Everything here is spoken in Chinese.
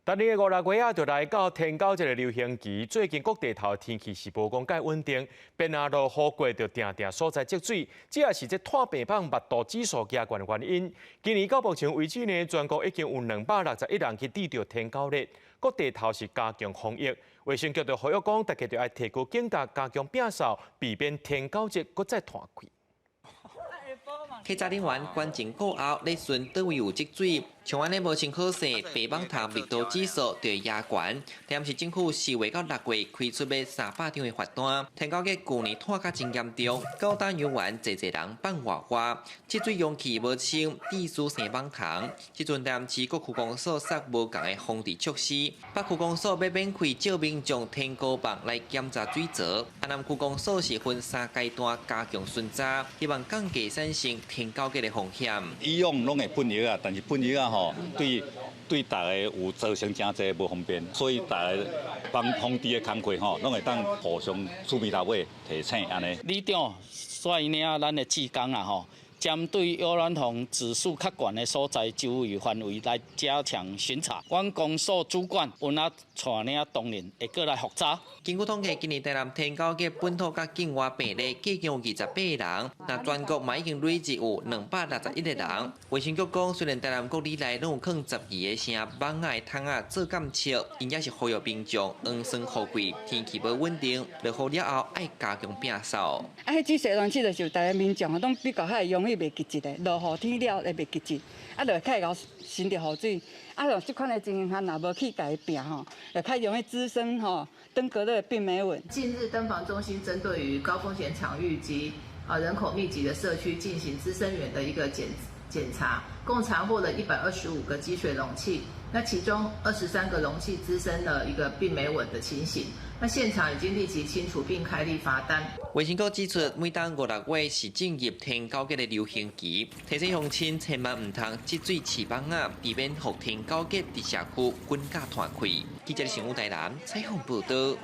今年的5、6月就来到天狗这个流行期，最近各地头天气是无讲介稳定，变啊落雨过就定定所在积水，这也是这碳排放密度指数加悬的原因。今年到目前为止呢，全国已经有261人去抵着天狗热，各地头是加强防疫。卫生局就呼吁讲，大家就要提高警觉，加强摒扫，避免天狗节搁再摊开。客家人员关前过后，咧顺倒位有积水，像安尼无清好势，白板糖密度指数就会压悬。但是政府4月到6月开出要300张的罚单，天狗节旧年拖甲真严重，高单游玩侪人放外花，积水容器无清，地输生板糖。即阵淡市各区公所设无共的防治措施，北区公所要免费照民众天狗棒来检查水槽，南区公所是分3阶段加强巡查，希望降低产生天狗节的风险。以往拢会喷药啊，但是喷药啊吼，对大家有造成真侪无方便，所以大家帮防治的工作吼，拢会当互相趣味头尾提醒安尼。里长率领咱的职工啊吼，针对游览房指数较悬的所在周围范围来加强巡查。阮公所主管有那带领同仁会过来复查。根据统计，今年台南天狗节本土甲境外病例计共有28人，那全国嘛已经累计有261个人。卫生局讲，虽然台南各里内拢有放12个城网仔桶仔做检测，因也是呼吁民众黄霜富贵，天气无稳定，落雨了后爱加强摒扫。迄止水暖气就是大家民众拢比较容易袂积极的，落雨天了会袂积极，就较会生着雨水。像这款的情形下，若无去改变就较容易滋生登革热、病媒蚊。近日，登防中心针对于高风险场域及人口密集的社区进行滋生源的一个检查，共查获了125个积水容器，那其中23个容器滋生了一个病媒蚊的情形。那现场已经立即清除并开立罚单。卫生局指出，每当5、6月是进入天狗节的流行期，提醒乡亲千万唔通积水饲网仔，避免让天狗节伫社区滚价摊开。记者陈武台南采访报道。